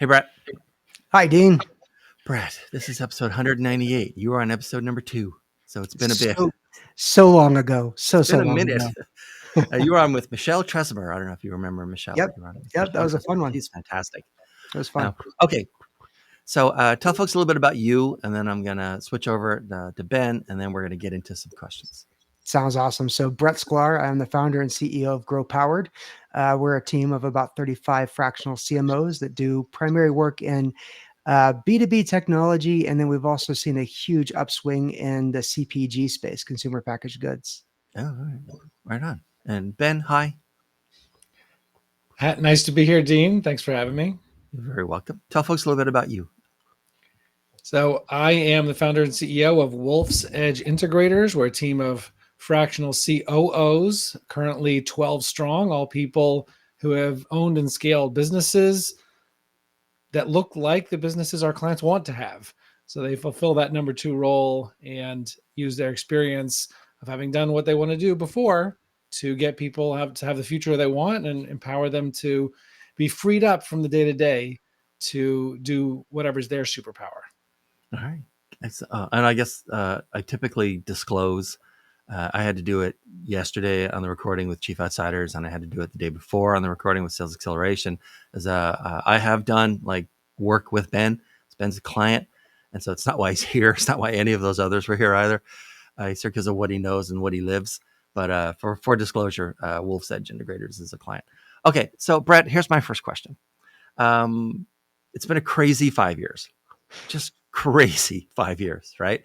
Hey, Brett. Hi, Dean. Brett, this is episode 198. You are on episode number 2. So it's been a bit. So long ago. It's So been a long minute. ago. You were on with Michelle Tresimer. I don't know if you remember Michelle. Yep. You were on with Yep. That Michelle was a fun Tresimer. one. She's fantastic. It was fun. Okay. So tell folks a little bit about you, and then I'm going to switch over to Ben, and then we're going to get into some questions. Sounds awesome. So, Brett Schklar, I'm the founder and CEO of Grow Powered. We're a team of about 35 fractional CMOs that do primary work in B2B technology. And then we've also seen a huge upswing in the CPG space, consumer packaged goods. Oh, all right. Right on. And Ben, hi. Nice to be here, Dean. Thanks for having me. You're very welcome. Tell folks a little bit about you. So I am the founder and CEO of Wolf's Edge Integrators. We're a team of fractional COOs, currently 12 strong, all people who have owned and scaled businesses that look like the businesses our clients want to have. So they fulfill that number 2 role and use their experience of having done what they want to do before to get people to have the future they want and empower them to be freed up from the day to day to do whatever's their superpower. All right. And I guess I typically disclose. I had to do it yesterday on the recording with Chief Outsiders, and I had to do it the day before on the recording with Sales Acceleration. As I have done like work with Ben. Ben's a client, and so it's not why he's here. It's not why any of those others were here either. He's here because of what he knows and what he lives. But for disclosure, Wolf's Edge Integrators is a client. Okay, so Brett, here's my first question. It's been a crazy 5 years, just crazy 5 years, right?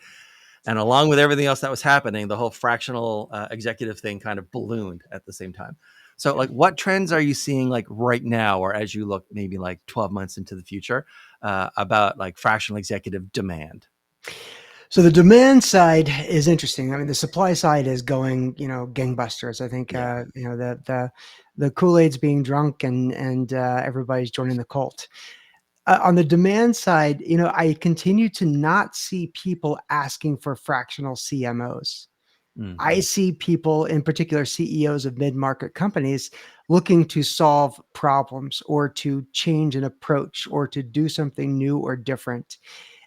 And along with everything else that was happening, the whole fractional executive thing kind of ballooned at the same time. So like what trends are you seeing like right now, or as you look maybe like 12 months into the future about like fractional executive demand? So the demand side is interesting. I mean, the supply side is going, gangbusters. I think, Yeah. the Kool-Aid's being drunk and everybody's joining the cult. On the demand side, I continue to not see people asking for fractional CMOs. I see people, in particular CEOs of mid-market companies, looking to solve problems or to change an approach or to do something new or different.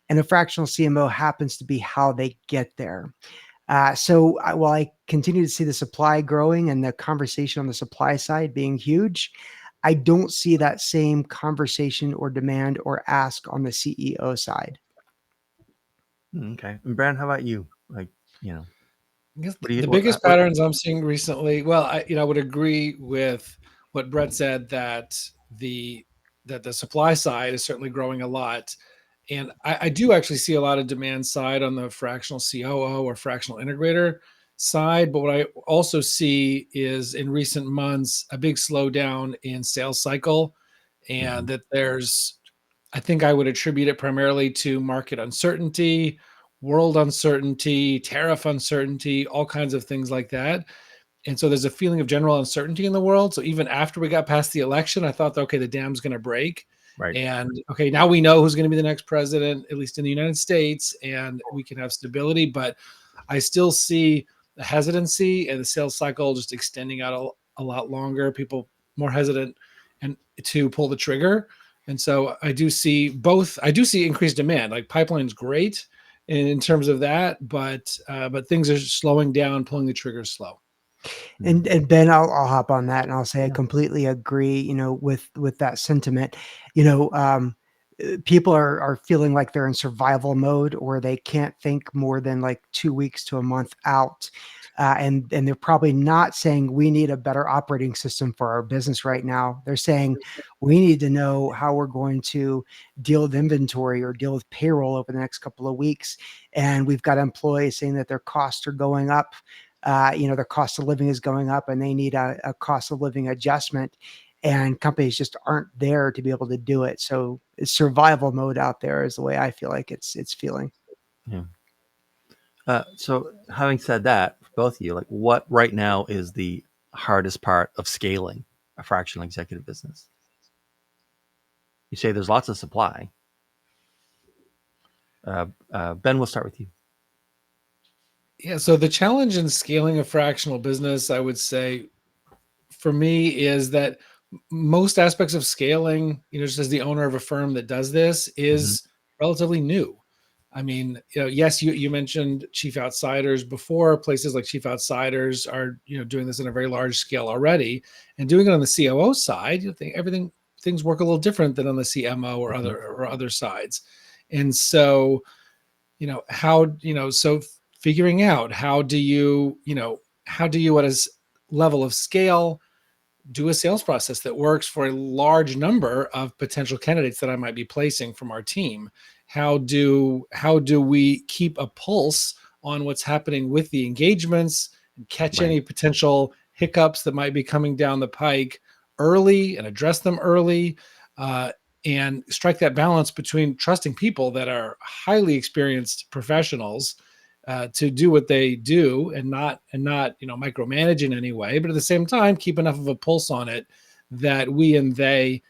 And a fractional CMO happens to be how they get there. While I continue to see the supply growing and the conversation on the supply side being huge, I don't see that same conversation or demand or ask on the CEO side. Okay. And Brad, how about you? Like, I guess what do you, the biggest patterns I'm seeing recently, well, I would agree with what Brett said that the supply side is certainly growing a lot. And I do actually see a lot of demand side on the fractional COO or fractional integrator side. But what I also see is in recent months, a big slowdown in sales cycle. And that I think I would attribute it primarily to market uncertainty, world uncertainty, tariff uncertainty, all kinds of things like that. And so there's a feeling of general uncertainty in the world. So even after we got past the election, I thought, okay, the dam's going to break. right. And okay, now we know who's going to be the next president, at least in the United States, and we can have stability. But I still see the hesitancy and the sales cycle just extending out a lot longer. People more hesitant and to pull the trigger. And so I do see both. I do see increased demand. Like pipeline's great in terms of that, but things are slowing down, pulling the trigger slow. And Ben, I'll hop on that and I'll say I Yeah. completely agree, with that sentiment. People are feeling like they're in survival mode or they can't think more than like 2 weeks to a month out. And they're probably not saying we need a better operating system for our business right now. They're saying we need to know how we're going to deal with inventory or deal with payroll over the next couple of weeks. And we've got employees saying that their costs are going up. Their cost of living is going up and they need a cost of living adjustment, and companies just aren't there to be able to do it. So it's survival mode out there is the way I feel like it's feeling. Yeah. So having said that, for both of you, like what right now is the hardest part of scaling a fractional executive business? You say there's lots of supply. Ben, we'll start with you. Yeah. So the challenge in scaling a fractional business, I would say, for me, is that most aspects of scaling, just as the owner of a firm that does this, Mm-hmm. is relatively new. I mean, yes, you mentioned Chief Outsiders before. Places like Chief Outsiders are, doing this in a very large scale already, and doing it on the COO side. You think things work a little different than on the CMO or Mm-hmm. other sides, and so so figuring out how do you at a level of scale do a sales process that works for a large number of potential candidates that I might be placing from our team. How do we keep a pulse on what's happening with the engagements and catch Right. any potential hiccups that might be coming down the pike early and address them early, uh, and strike that balance between trusting people that are highly experienced professionals to do what they do, and not micromanage in any way, but at the same time keep enough of a pulse on it that we and they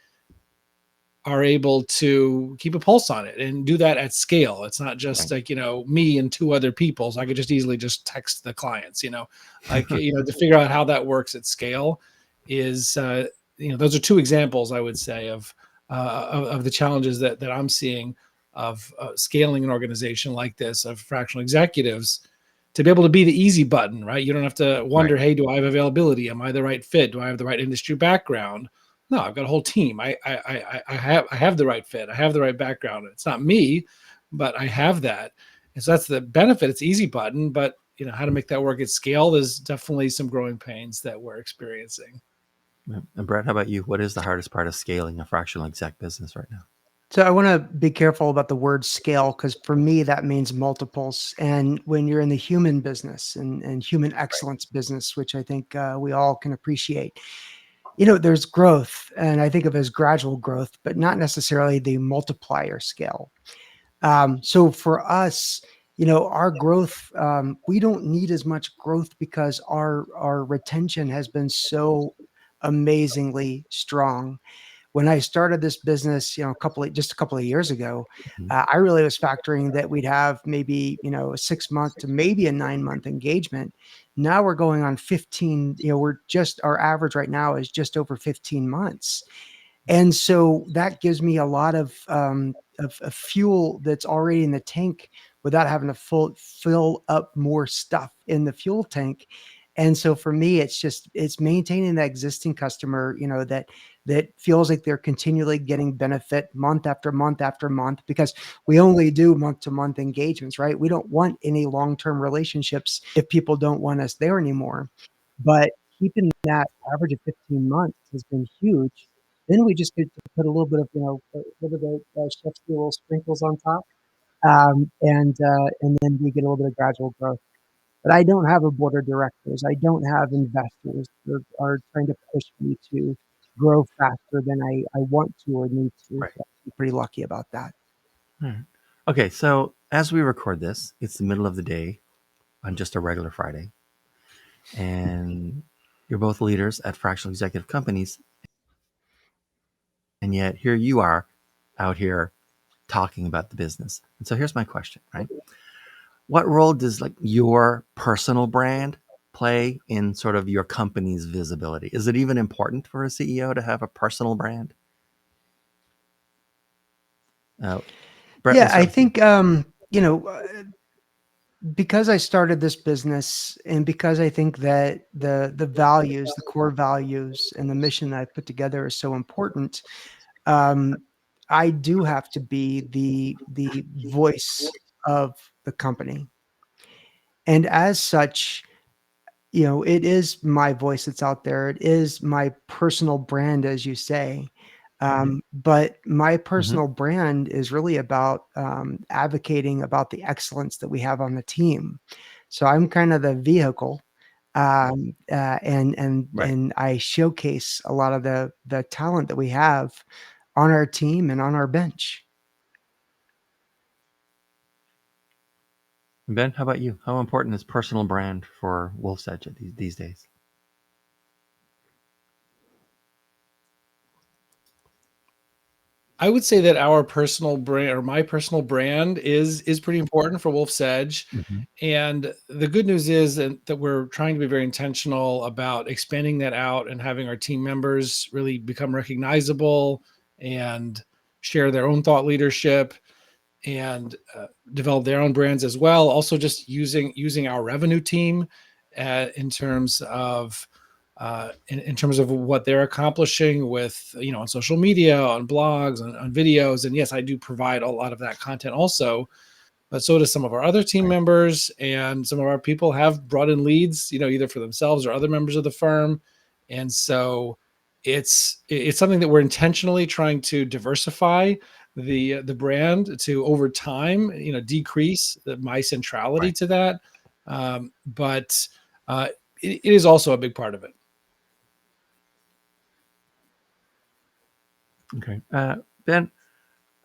are able to keep a pulse on it and do that at scale. It's not just Right. like, me and two other people. So I could just easily just text the clients, like, to figure out how that works at scale is, those are two examples I would say of the challenges that I'm seeing of scaling an organization like this, of fractional executives, to be able to be the easy button, right? You don't have to Right. wonder, hey, do I have availability? Am I the right fit? Do I have the right industry background? No, I've got a whole team. I have the right fit. I have the right background. It's not me, but I have that. And so that's the benefit. It's easy button, but how to make that work at scale, there's definitely some growing pains that we're experiencing. And Brett, how about you? What is the hardest part of scaling a fractional exec business right now? So I want to be careful about the word scale because for me that means multiples. And when you're in the human business and human Right. excellence business, which I think we all can appreciate, there's growth, and I think of it as gradual growth, but not necessarily the multiplier scale. So for us, our growth, we don't need as much growth because our retention has been so amazingly strong. When I started this business, just a couple of years ago, Mm-hmm. I really was factoring that we'd have maybe, a 6 month to maybe a 9 month engagement. Now we're going on 15, our average right now is just over 15 months. And so that gives me a lot of fuel that's already in the tank without having to fill up more stuff in the fuel tank. And so for me, it's maintaining that existing customer, that feels like they're continually getting benefit month after month after month, because we only do month to month engagements, right? We don't want any long-term relationships if people don't want us there anymore. But keeping that average of 15 months has been huge. Then we just get to put a little bit of, a little bit of chef's little sprinkles on top, and then we get a little bit of gradual growth. But I don't have a board of directors. I don't have investors that are trying to push me to grow faster than I want to or need to. Right. So I'm pretty lucky about that. All right. Okay, so as we record this, it's the middle of the day on just a regular Friday, and you're both leaders at fractional executive companies, and yet here you are out here talking about the business. And so here's my question, right? What role does like your personal brand play in sort of your company's visibility? Is it even important for a CEO to have a personal brand? Uh, Brett, we'll Yeah, I start with you. think because I started this business and because I think that the values, the core values, and the mission that I put together is so important. Um, I do have to be the voice of the company, and as such, it is my voice that's out there. It is my personal brand, as you say. But my Mm-hmm. personal brand is really about advocating about the excellence that we have on the team. So I'm kind of the vehicle, Right. and I showcase a lot of the talent that we have on our team and on our bench. Ben, how about you? How important is personal brand for Wolf's Edge these days? I would say that our personal brand, or my personal brand, is pretty important for Wolf's Edge. Mhm. And the good news is that we're trying to be very intentional about expanding that out and having our team members really become recognizable and share their own thought leadership and develop their own brands as well. Also, just using our revenue team in terms of in terms of what they're accomplishing with, on social media, on blogs, on videos. And yes, I do provide a lot of that content also, but so do some of our other team Right. members, and some of our people have brought in leads, either for themselves or other members of the firm. And so it's something that we're intentionally trying to diversify the brand to, over time, decrease my centrality Right. to that. But it is also a big part of it. Okay. Ben,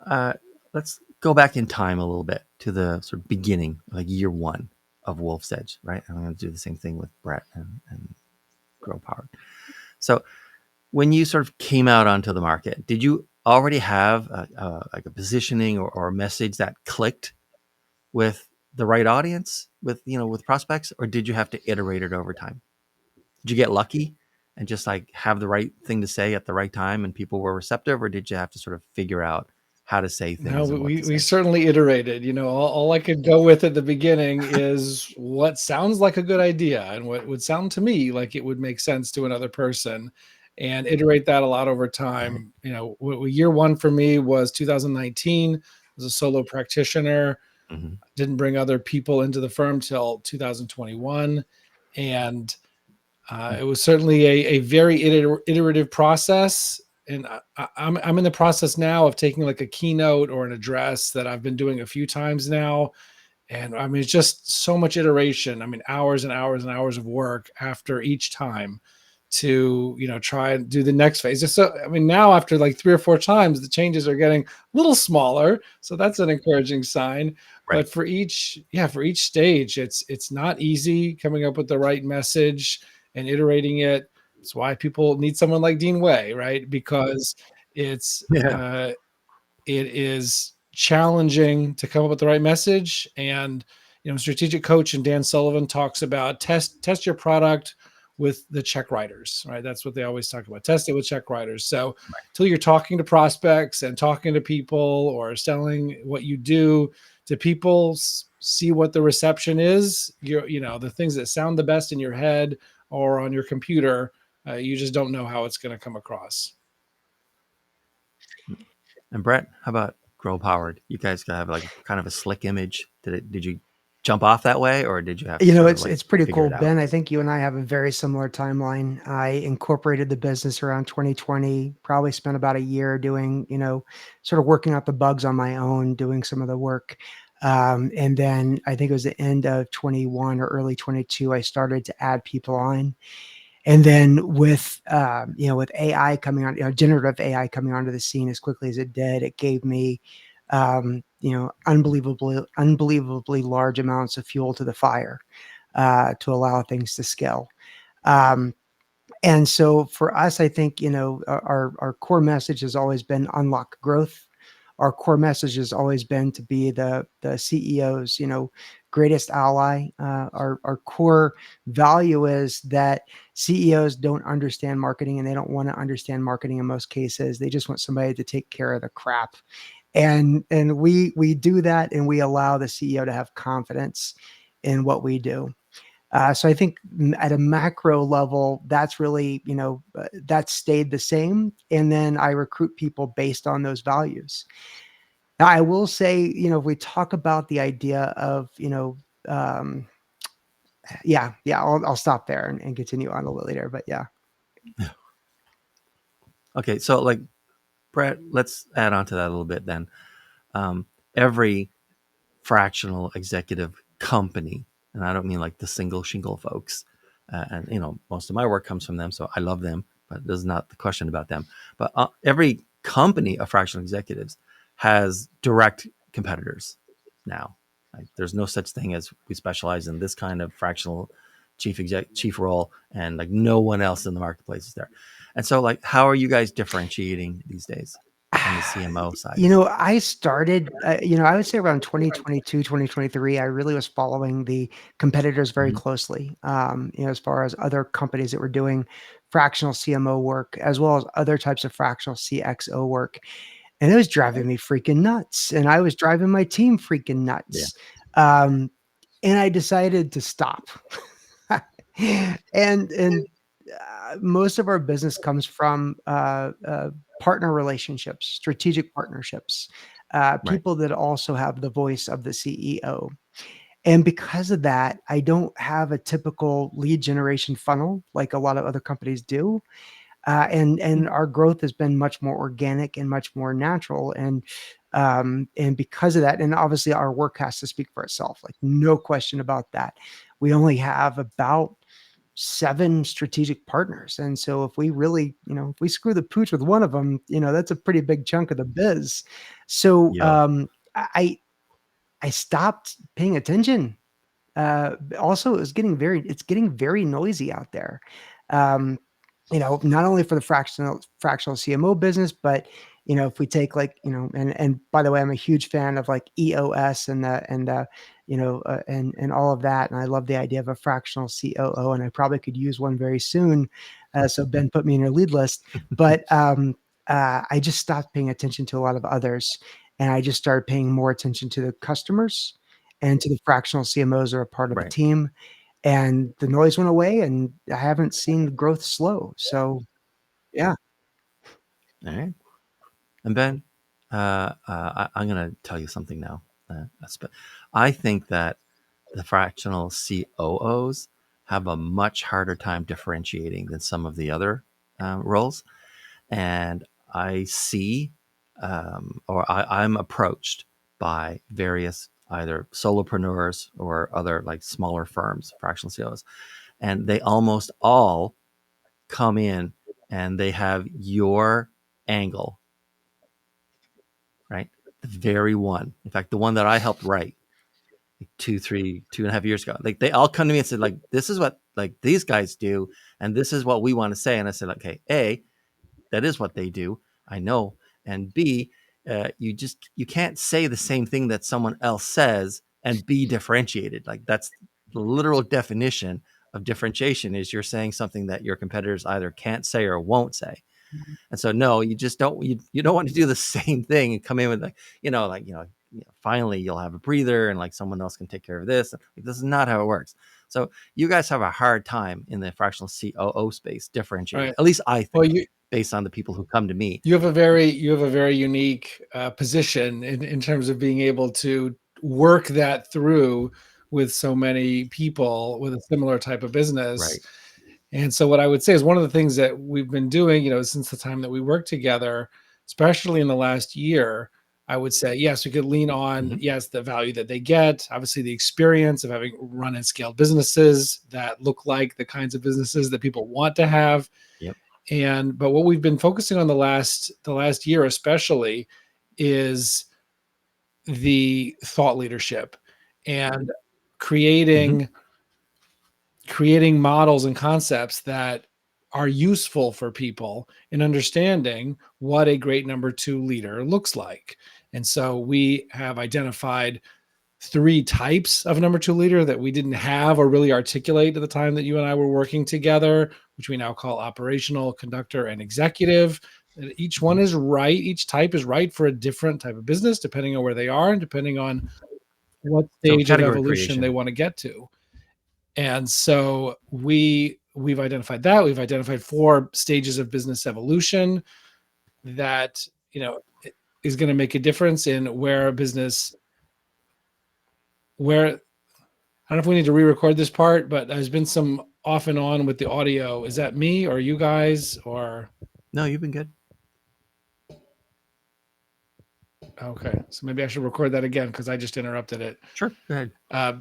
uh, let's go back in time a little bit to the sort of beginning, like year one of Wolf's Edge, right? I'm going to do the same thing with Brett and Grow Powered. So when you sort of came out onto the market, did you already have like a positioning or a message that clicked with the right audience, with prospects, or did you have to iterate it over time? Did you get lucky and just like have the right thing to say at the right time and people were receptive, or did you have to sort of figure out how to say No, things and what to we say? certainly iterated. All I could go with at the beginning is what sounds like a good idea and what would sound to me like it would make sense to another person, and iterate that a lot over Right. time. Year one for me was 2019. I was a solo practitioner, Mm-hmm. didn't bring other people into the firm till 2021. And it was certainly a very iterative process. And I'm in the process now of taking like a keynote or an address that I've been doing a few times now. And I mean, it's just so much iteration. I mean, hours and hours and hours of work after each time to, try and do the next phase. So, I mean, now after like 3 or 4 times, the changes are getting a little smaller. So that's an encouraging sign. Right. But for each stage, it's not easy coming up with the right message and iterating it. It's why people need someone like Dean Way, right? Because it's Yeah. uh, it is challenging to come up with the right message. And strategic coach and Dan Sullivan talks about test your product with the check writers, right? That's what they always talk about. Test it with check writers. So until you're talking to prospects and talking to people or selling what you do to people, see what the reception is. The things that sound the best in your head or on your computer, you just don't know how it's going to come across. And Brett, how about Grow Powered? You guys have like kind of a slick image. Did you jump off that way, or did you have to sort of like It's pretty figure cool, it out? Ben. I think you and I have a very similar timeline. I incorporated the business around 2020, probably spent about a year doing, sort of working out the bugs on my own, doing some of the work. And then I think it was the end of 21 or early 22, I started to add people on. And then with AI coming on, generative AI coming onto the scene as quickly as it did, it gave me, unbelievably large amounts of fuel to the fire to allow things to scale. Um, and so for us, I think, our core message has always been unlock growth. Our core message has always been to be the CEO's, greatest ally. Our core value is that CEOs don't understand marketing, and they don't want to understand marketing in most cases. They just want somebody to take care of the crap. And we do that, and we allow the CEO to have confidence in what we do. So I think at a macro level, that's really, that stayed the same. And then I recruit people based on those values. Now, I will say, if we talk about the idea of, um, yeah, I'll stop there and continue on a little later. But yeah. Okay, so like Brett, let's add on to that a little bit then. Every fractional executive company, and I don't mean like the single shingle folks. And most of my work comes from them, so I love them. But this is not the question about them. But every company of fractional executives has direct competitors now. Like, there's no such thing as we specialize in this kind of fractional chief role, and like no one else in the marketplace is there. And so, like, how are you guys differentiating these days? on the CMO side? I started, I would say around 2022, 2023, I really was following the competitors very Mhm. closely, as far as other companies that were doing fractional CMO work, as well as other types of fractional CXO work. And it was driving me freaking nuts. And I was driving my team freaking Yeah. nuts. Um, and I decided to stop. And most of our business comes from partner relationships, strategic partnerships, Right. people that also have the voice of the CEO. And because of that, I don't have a typical lead generation funnel like a lot of other companies do. And Mm. our growth has been much more organic and much more natural. And because of that, and obviously our work has to speak for itself, like no question about that. We only have about 7 strategic partners. And so if we really, if we screw the pooch with one of them, that's a pretty big chunk of the biz. So Yo. I stopped paying attention. Also, it's getting very noisy out there. Um, not only for the fractional CMO business, but if we take like, and by the way, I'm a huge fan of like EOS and all of that. And I love the idea of a fractional COO, and I probably could use one very soon. So Ben put me in your lead list, but I just stopped paying attention to a lot of others, and I just started paying more attention to the customers and to the fractional CMOs are a part of the Right. team. And the noise went away, and I haven't seen the growth slow. So, yeah. All right. And Ben, I'm going to tell you something now. I think that the fractional COOs have a much harder time differentiating than some of the other roles. And I see, I'm approached by various either solopreneurs or other like smaller firms, fractional CEOs, and they almost all come in and they have your angle, right? The very one, in fact, the one that I helped write like 2.5 years ago. Like they all come to me and said, like, this is what like these guys do, and this is what we want to say. And I said, okay, that is what they do. I know. And B, you can't say the same thing that someone else says and be differentiated. Like that's the literal definition of differentiation is you're saying something that your competitors either can't say or won't say. And so no, you just you don't want to do the same thing and come in with like, finally you'll have a breather and like someone else can take care of this. Like, this is not how it works. So you guys have a hard time in the fractional COO space differentiating. Right. At least I Well, think based on the people who come to me. you have a very unique position in terms of being able to work that through with so many people with a similar type of business. Right. And so what I would say is one of the things that we've been doing, since the time that we worked together, especially in the last year, I would say, yes, we could lean on, Mm-hmm. yes, the value that they get, obviously the experience of having run and scaled businesses that look like the kinds of businesses that people want to have. Yep. But what we've been focusing on the last year especially is the thought leadership and Mm-hmm. creating creating models and concepts that are useful for people in understanding what a great number 2 leader looks like. And so we have identified 3 types of number 2 leader that we didn't have or really articulate at the time that you and I were working together, which we now call operational, conductor, and executive. Each one Mm-hmm. is right. Each type is right for a different type of business, depending on where they are and depending on what So stage of category evolution they creation. want to get to. And so we've identified that. We've identified 4 stages of business evolution that, is going to make a difference in where a business where I don't know if we need to re-record this part, but there's been some off and on with the audio. Is that me or you guys or No, you've been good. okay? So maybe I should record that again because I just interrupted it. Sure. Go ahead. Uh,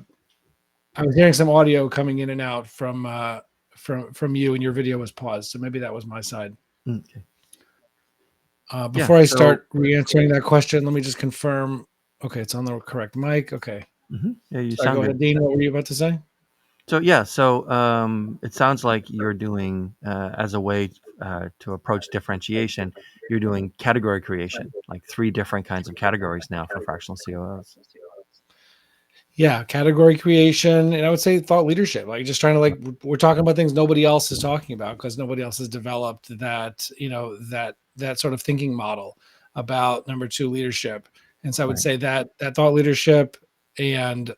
I was hearing some audio coming in and out from you, and your video was paused. So maybe that was my side. Okay. Yeah. Before I So start re-answering that question, let me just confirm. Okay, it's on the correct mic. Okay. yeah, you Sorry, sound go good. ahead, Dean. What were you about to say? So yeah, so it sounds like you're doing as a way to approach differentiation, you're doing category creation, like 3 different kinds of categories now for fractional COOs. Yeah, category creation, and I would say thought leadership. Like just trying to we're talking about things nobody else is talking about because nobody else has developed that that sort of thinking model about number two leadership. And so I would Right. say that thought leadership and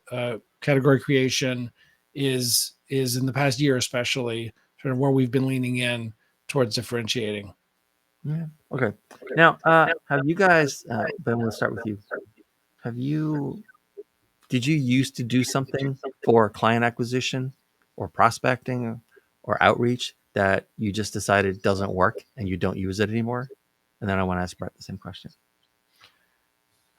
category creation is in the past year especially sort of where we've been leaning in towards differentiating. Yeah. Okay. Now, have you guys, Ben, we'll start with you. Have you Did you used to do something for client acquisition or prospecting or outreach that you just decided doesn't work and you don't use it anymore? And then I want to ask Brett the same question.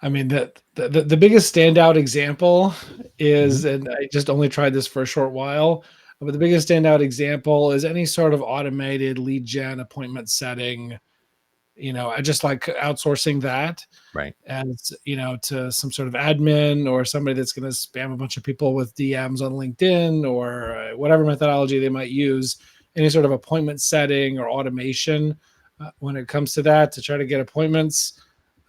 I mean, the biggest standout example Mm-hmm. is, and I just only tried this for a short while, but the biggest standout example is any sort of automated lead gen appointment setting. I just like outsourcing that Right. as, to some sort of admin or somebody that's going to spam a bunch of people with DMs on LinkedIn or whatever methodology they might use, any sort of appointment setting or automation when it comes to that to try to get appointments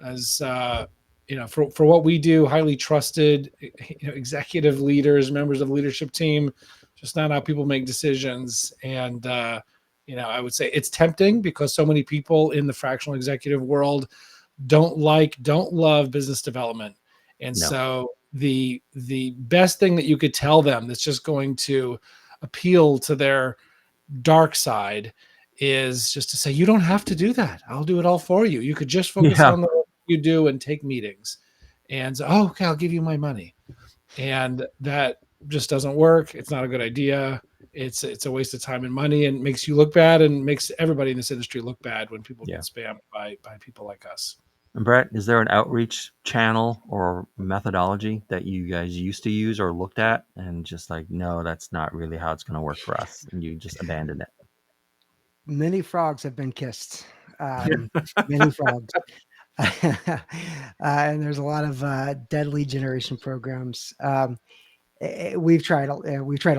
as, for what we do, highly trusted, executive leaders, members of the leadership team, just not how people make decisions. And, I would say it's tempting because so many people in the fractional executive world don't love business development. And No. so the best thing that you could tell them that's just going to appeal to their dark side is just to say, you don't have to do that. I'll do it all for you. You could just focus Yeah. on the work you do and take meetings. And so, oh, okay, I'll give you my money. And that just doesn't work. It's not a good idea. It's a waste of time and money and makes you look bad and makes everybody in this industry look bad when people get Yeah. spammed by people like us. And Brett, is there an outreach channel or methodology that you guys used to use or looked at and just like, no, that's not really how it's going to work for us, and you just abandoned it? Many frogs have been kissed. Many frogs. And there's a lot of dead lead generation programs. We've tried a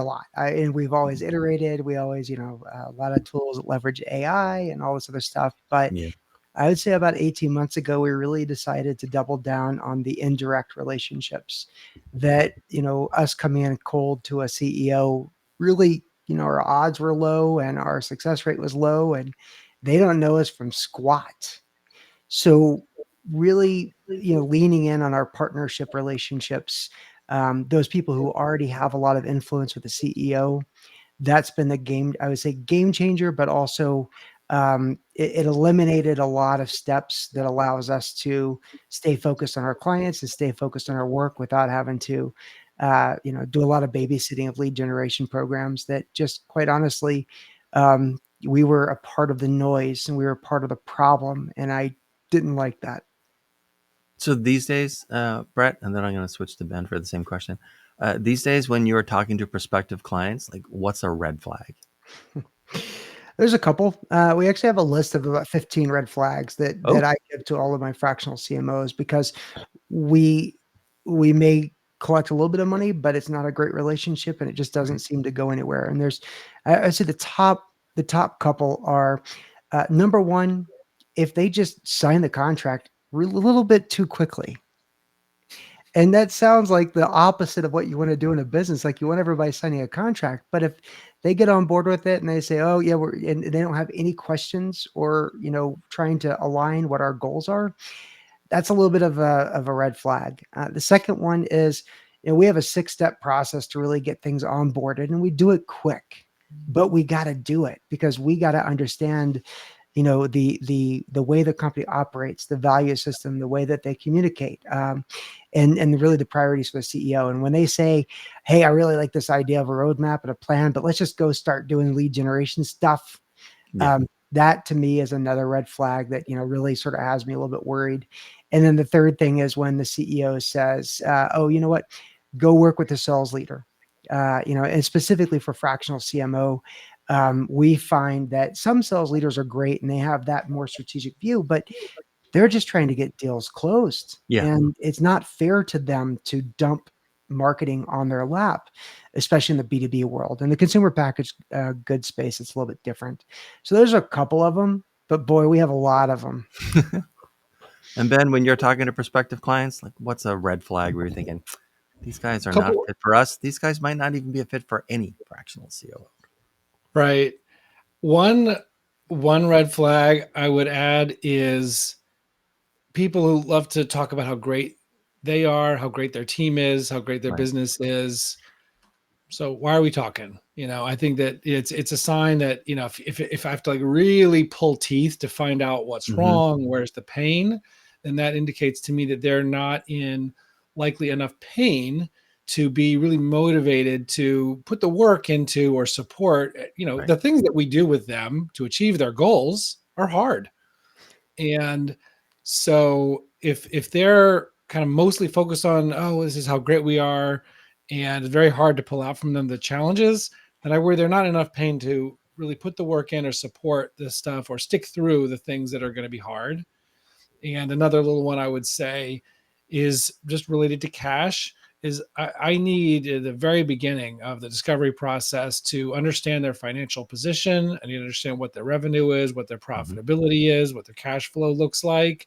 lot, and we've always iterated. We always, a lot of tools that leverage AI and all this other stuff. But Yeah. I would say about 18 months ago, we really decided to double down on the indirect relationships that, us coming in cold to a CEO really, our odds were low and our success rate was low, and they don't know us from squat. So really, leaning in on our partnership relationships, those people who already have a lot of influence with the CEO, that's been I would say game changer, but also it eliminated a lot of steps that allows us to stay focused on our clients and stay focused on our work without having to, do a lot of babysitting of lead generation programs that just quite honestly, we were a part of the noise and we were part of the problem. And I didn't like that. So these days, Brett, and then I'm going to switch to Ben for the same question. These days, when you're talking to prospective clients, like what's a red flag? There's a couple. We actually have a list of about 15 red flags that Oh, I give to all of my fractional CMOs because we we may collect a little bit of money, but it's not a great relationship and it just doesn't seem to go anywhere. And I'd say the top couple are number one, if they just sign the contract a little bit too quickly. And that sounds like the opposite of what you want to do in a business. Like you want everybody signing a contract, but if they get on board with it and they say, "Oh yeah, and they don't have any questions or trying to align what our goals are," that's a little bit of a red flag. The second one is, we have a 6-step process to really get things onboarded, and we do it quick, but we got to do it because we got to understand the way the company operates, the value system, the way that they communicate, and really the priorities for the CEO. And when they say, "Hey, I really like this idea of a roadmap and a plan, but let's just go start doing lead generation stuff," yeah. that to me is another red flag that really sort of has me a little bit worried. And then the third thing is when the CEO says, "Oh, you know what? Go work with the sales leader." And specifically for fractional CMO, we find that some sales leaders are great and they have that more strategic view, but they're just trying to get deals closed. Yeah. And it's not fair to them to dump marketing on their lap, especially in the B2B world. In the consumer packaged goods space, it's a little bit different. So there's a couple of them, but boy, we have a lot of them. And Ben, when you're talking to prospective clients, like what's a red flag where you're thinking these guys are not Couple, fit for us? These guys might not even be a fit for any fractional COO. right. One one red flag I would add is people who love to talk about how great they are, how great their team is, how great their Right. business is. So why are we talking? I think that it's a sign that, if I have to like really pull teeth to find out what's Mm-hmm. wrong, where's the pain, then that indicates to me that they're not in likely enough pain to be really motivated to put the work into or support. Right. The things that we do with them to achieve their goals are hard. And so if they're kind of mostly focused on, oh, this is how great we are, and it's very hard to pull out from them the challenges, then I worry they're not enough pain to really put the work in or support this stuff or stick through the things that are going to be hard. And another little one I would say is just related to cash is I need at the very beginning of the discovery process to understand their financial position. I need to understand what their revenue is, what their Mm-hmm. profitability is, what their cash flow looks like.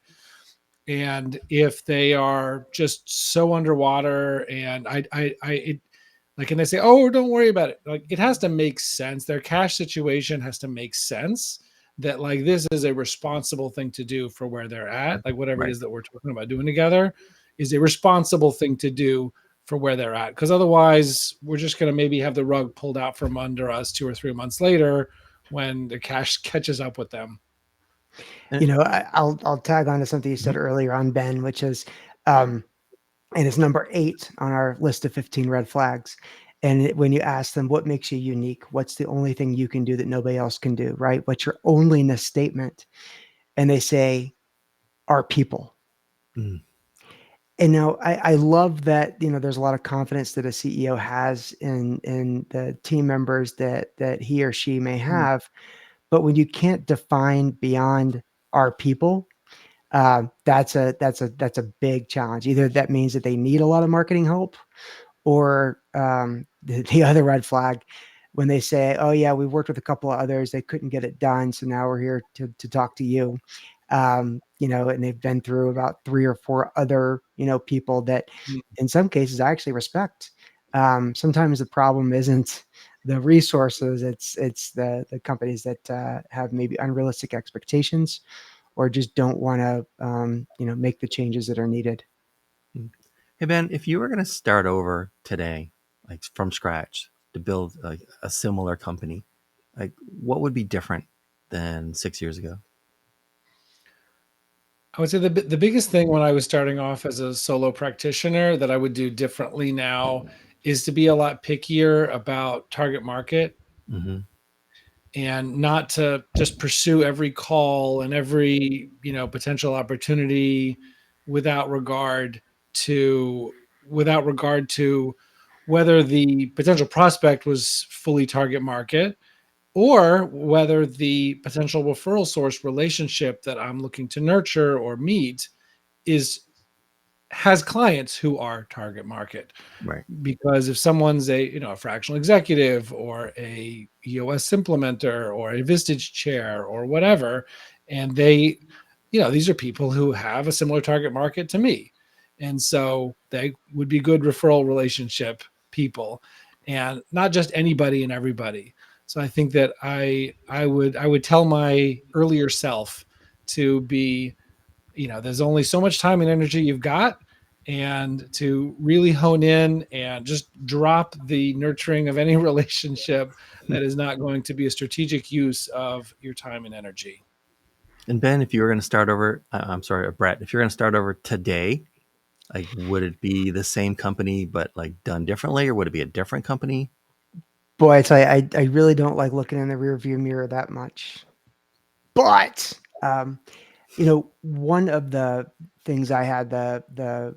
And if they are just so underwater and and they say, oh, don't worry about it. Like it has to make sense. Their cash situation has to make sense that like this is a responsible thing to do for where they're at. Like whatever it Right. is that we're talking about doing together is a responsible thing to do for where they're at. Because otherwise, we're just going to maybe have the rug pulled out from under us 2 or 3 months later when the cash catches up with them. And, I'll tag on to something you said mhm. earlier on, Ben, which is, and it's number 8 on our list of 15 red flags. And when you ask them what makes you unique, what's the only thing you can do that nobody else can do, right? What's your onlyness statement? And they say, our people. Mm. And now I love that, there's a lot of confidence that a CEO has in the team members that he or she may have. But when you can't define beyond our people, that's a big challenge. Either that means that they need a lot of marketing help, or the other red flag when they say, "Oh yeah, we've worked with a couple of others, they couldn't get it done, so now we're here to talk to you." And they've been through about 3 or 4 other people that, in some cases, I actually respect. Sometimes the problem isn't the resources; it's the companies that have maybe unrealistic expectations or just don't want to make the changes that are needed. Mm. Hey Ben, if you were going to start over today, like from scratch, to build like a similar company, like what would be different than 6 years ago? I would say the biggest thing when I was starting off as a solo practitioner that I would do differently now is to be a lot pickier about target market Mm-hmm. and not to just pursue every call and every potential opportunity without regard to without regard to whether the potential prospect was fully target market or whether the potential referral source relationship that I'm looking to nurture or meet is has clients who are target market. Right. Because if someone's a fractional executive or a EOS implementer or a Vistage chair or whatever, and these are people who have a similar target market to me, and so they would be good referral relationship people, and not just anybody and everybody. So I think that I would tell my earlier self to be, there's only so much time and energy you've got, and to really hone in and just drop the nurturing of any relationship that is not going to be a strategic use of your time and energy. And Ben, if you were going to start over, I'm sorry, Brett, if you're going to start over today, like would it be the same company but like done differently, or would it be a different company? Boy, I tell you, I really don't like looking in the rearview mirror that much. But one of the things I had the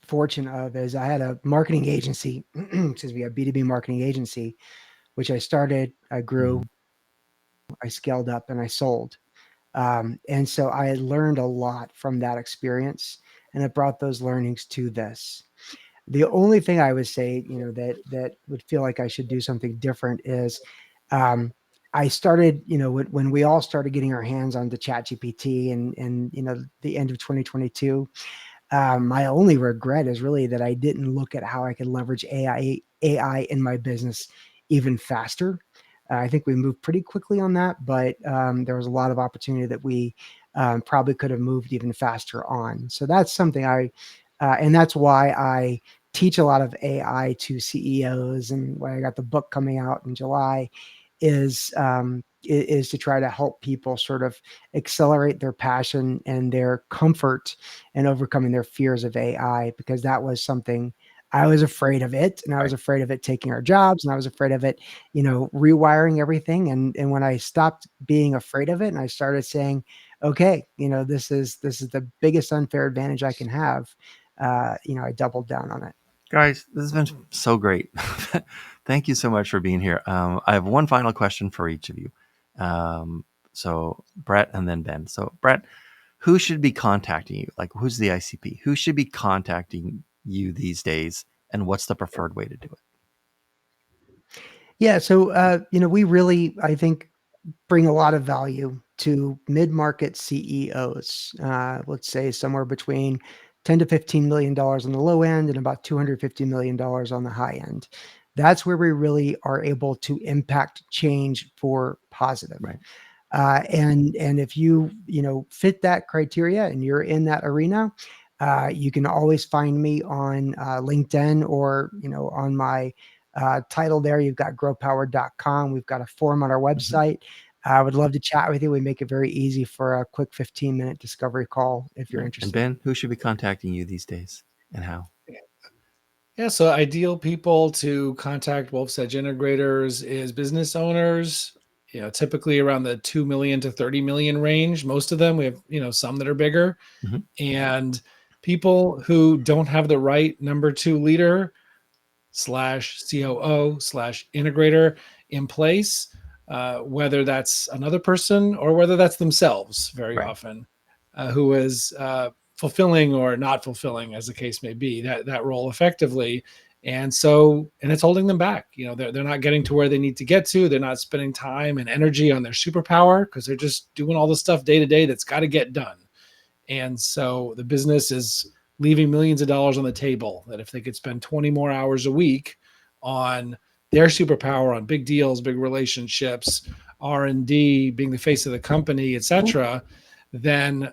fortune of is I had a marketing agency, excuse me, a B2B marketing agency, which I started, I grew, Mm-hmm. I scaled up, and I sold. And so I had learned a lot from that experience, and I brought those learnings to this. The only thing I would say, that would feel like I should do something different is, um, I started, when we all started getting our hands onto ChatGPT and the end of 2022. My only regret is really that I didn't look at how I could leverage AI in my business even faster. I think we moved pretty quickly on that, but there was a lot of opportunity that we probably could have moved even faster on. So that's something and that's why I teach a lot of AI to CEOs, and why I got the book coming out in July is to try to help people sort of accelerate their passion and their comfort and overcoming their fears of AI, because that was something I was afraid of it, and I was Right. afraid of it taking our jobs, and I was afraid of it, rewiring everything. And when I stopped being afraid of it and I started saying, okay, this is the biggest unfair advantage I can have, I doubled down on it. Guys, this has been so great. Thank you so much for being here. I have one final question for each of you. So Brett and then Ben. So Brett, who should be contacting you? Like, who's the ICP? Who should be contacting you these days? And what's the preferred way to do it? Yeah, so we really, I think, bring a lot of value to mid-market CEOs. Let's say somewhere between 10 to $15 million on the low end and about $250 million on the high end. That's where we really are able to impact change for positive. Right. And if fit that criteria and you're in that arena, you can always find me on LinkedIn, or on my title there. You've got growpower.com. We've got a forum on our Mm-hmm. website. I would love to chat with you. We make it very easy for a quick 15-minute discovery call if you're Right. And interested. Ben, who should be contacting you these days and how? Yeah, so ideal people to contact Wolf's Edge integrators is business owners, typically around the 2 million to 30 million range. Most of them, we have, some that are bigger, Mm-hmm. and people who don't have the right number two leader slash COO slash integrator in place, whether that's another person or whether that's themselves very Right. often, who is fulfilling or not fulfilling, as the case may be, that role effectively. And it's holding them back. They're not getting to where they need to get to. They're not spending time and energy on their superpower because they're just doing all the stuff day to day that's got to get done. And so the business is leaving millions of dollars on the table that if they could spend 20 more hours a week on their superpower, on big deals, big relationships, R&D, being the face of the company, etc., then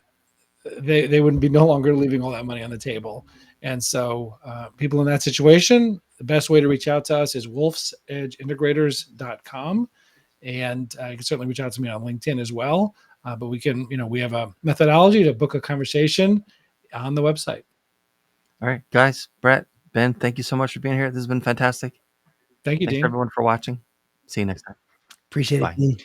they wouldn't be no longer leaving all that money on the table. And so people in that situation, the best way to reach out to us is wolfsedgeintegrators.com. And you can certainly reach out to me on LinkedIn as well. But we have a methodology to book a conversation on the website. All right, guys, Brett, Ben, thank you so much for being here. This has been fantastic. Thank you, Thanks Dean. everyone for watching. See you next time. Appreciate it, Bye. Dean.